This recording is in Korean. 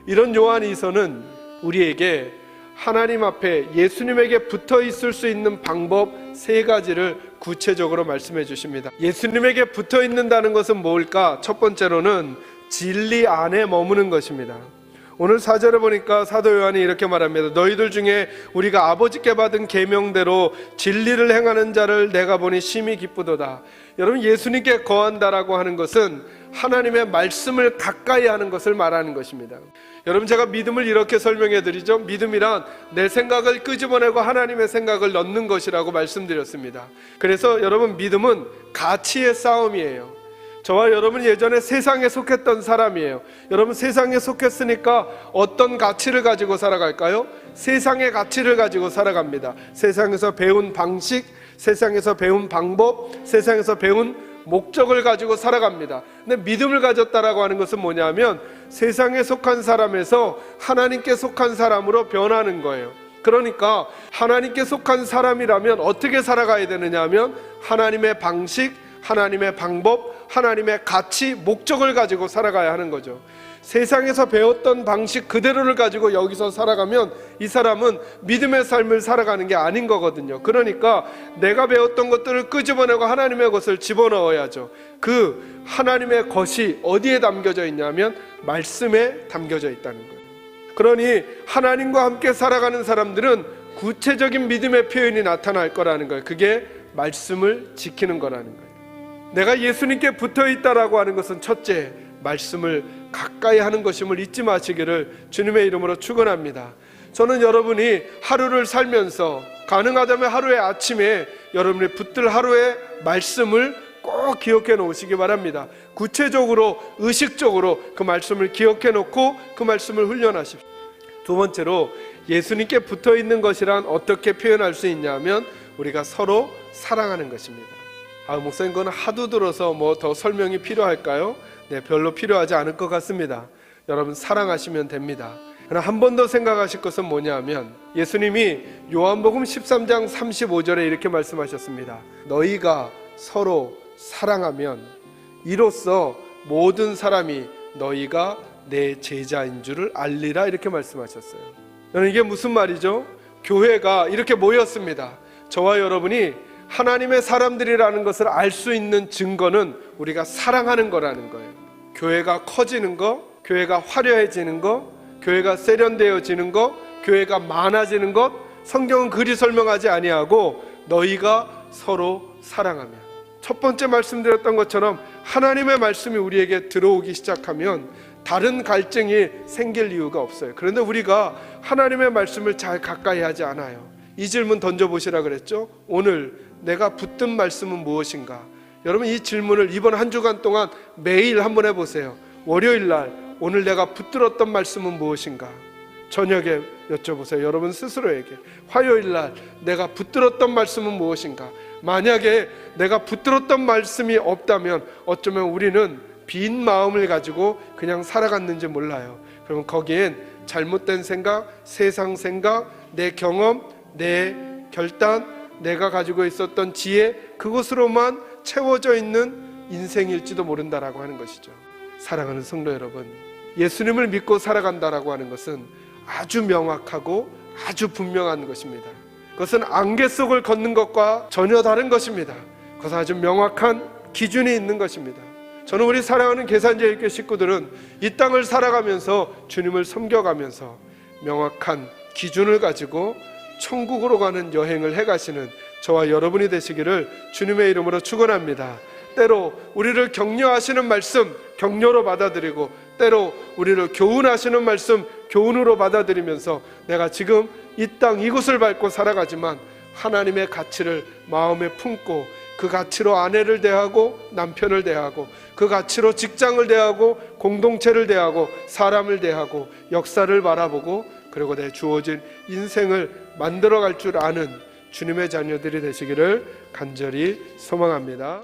이런 요한이서는 우리에게 하나님 앞에 예수님에게 붙어 있을 수 있는 방법 3가지를 구체적으로 말씀해 주십니다. 예수님에게 붙어 있는다는 것은 뭘까? 첫 번째로는 진리 안에 머무는 것입니다. 오늘 4절에 보니까 사도 요한이 이렇게 말합니다. 너희들 중에 우리가 아버지께 받은 계명대로 진리를 행하는 자를 내가 보니 심히 기쁘도다. 여러분, 예수님께 거한다라고 하는 것은 하나님의 말씀을 가까이 하는 것을 말하는 것입니다. 여러분, 제가 믿음을 이렇게 설명해 드리죠. 믿음이란 내 생각을 끄집어내고 하나님의 생각을 넣는 것이라고 말씀드렸습니다. 그래서 여러분, 믿음은 가치의 싸움이에요. 저와 여러분이 예전에 세상에 속했던 사람이에요. 여러분, 세상에 속했으니까 어떤 가치를 가지고 살아갈까요? 세상의 가치를 가지고 살아갑니다. 세상에서 배운 방식, 세상에서 배운 방법, 세상에서 배운 목적을 가지고 살아갑니다. 근데 믿음을 가졌다라고 하는 것은 뭐냐면 세상에 속한 사람에서 하나님께 속한 사람으로 변하는 거예요. 그러니까 하나님께 속한 사람이라면 어떻게 살아가야 되느냐 하면 하나님의 방식, 하나님의 방법, 하나님의 가치, 목적을 가지고 살아가야 하는 거죠. 세상에서 배웠던 방식 그대로를 가지고 여기서 살아가면 이 사람은 믿음의 삶을 살아가는 게 아닌 거거든요. 그러니까 내가 배웠던 것들을 끄집어내고 하나님의 것을 집어넣어야죠. 그 하나님의 것이 어디에 담겨져 있냐면 말씀에 담겨져 있다는 거예요. 그러니 하나님과 함께 살아가는 사람들은 구체적인 믿음의 표현이 나타날 거라는 거예요. 그게 말씀을 지키는 거라는 거예요. 내가 예수님께 붙어 있다라고 하는 것은 첫째, 말씀을 가까이 하는 것임을 잊지 마시기를 주님의 이름으로 축원합니다. 저는 여러분이 하루를 살면서 가능하다면 하루의 아침에 여러분이 붙들 하루의 말씀을 꼭 기억해 놓으시기 바랍니다. 구체적으로, 의식적으로 그 말씀을 기억해 놓고 그 말씀을 훈련하십시오. 두 번째로, 예수님께 붙어 있는 것이란 어떻게 표현할 수 있냐면 우리가 서로 사랑하는 것입니다. 목사님, 그건 하도 들어서 뭐 더 설명이 필요할까요? 네, 별로 필요하지 않을 것 같습니다. 여러분, 사랑하시면 됩니다. 그러나 한 번 더 생각하실 것은 뭐냐면 예수님이 요한복음 13장 35절에 이렇게 말씀하셨습니다. 너희가 서로 사랑하면 이로써 모든 사람이 너희가 내 제자인 줄을 알리라, 이렇게 말씀하셨어요. 여러분, 이게 무슨 말이죠? 교회가 이렇게 모였습니다. 저와 여러분이 하나님의 사람들이라는 것을 알 수 있는 증거는 우리가 사랑하는 거라는 거예요. 교회가 커지는 거, 교회가 화려해지는 거, 교회가 세련되어지는 것, 교회가 많아지는 것, 성경은 그리 설명하지 아니하고 너희가 서로 사랑하면, 첫 번째 말씀드렸던 것처럼 하나님의 말씀이 우리에게 들어오기 시작하면 다른 갈증이 생길 이유가 없어요. 그런데 우리가 하나님의 말씀을 잘 가까이 하지 않아요. 이 질문 던져보시라 그랬죠. 오늘 내가 붙든 말씀은 무엇인가? 여러분, 이 질문을 이번 한 주간 동안 매일 한번 해보세요. 월요일날 오늘 내가 붙들었던 말씀은 무엇인가? 저녁에 여쭤보세요. 여러분 스스로에게. 화요일날 내가 붙들었던 말씀은 무엇인가? 만약에 내가 붙들었던 말씀이 없다면 어쩌면 우리는 빈 마음을 가지고 그냥 살아갔는지 몰라요. 그러면 거기엔 잘못된 생각, 세상 생각, 내 경험, 내 결단, 내가 가지고 있었던 지혜, 그것으로만 채워져 있는 인생일지도 모른다라고 하는 것이죠. 사랑하는 성도 여러분, 예수님을 믿고 살아간다라고 하는 것은 아주 명확하고 아주 분명한 것입니다. 그것은 안개 속을 걷는 것과 전혀 다른 것입니다. 그것은 아주 명확한 기준이 있는 것입니다. 저는 우리 사랑하는 계산제일교회 식구들은 이 땅을 살아가면서 주님을 섬겨가면서 명확한 기준을 가지고 천국으로 가는 여행을 해가시는 저와 여러분이 되시기를 주님의 이름으로 축원합니다. 때로 우리를 격려하시는 말씀 격려로 받아들이고, 때로 우리를 교훈하시는 말씀 교훈으로 받아들이면서 내가 지금 이 땅 이곳을 밟고 살아가지만 하나님의 가치를 마음에 품고 그 가치로 아내를 대하고 남편을 대하고 그 가치로 직장을 대하고 공동체를 대하고 사람을 대하고 역사를 바라보고 그리고 내 주어진 인생을 만들어갈 줄 아는 주님의 자녀들이 되시기를 간절히 소망합니다.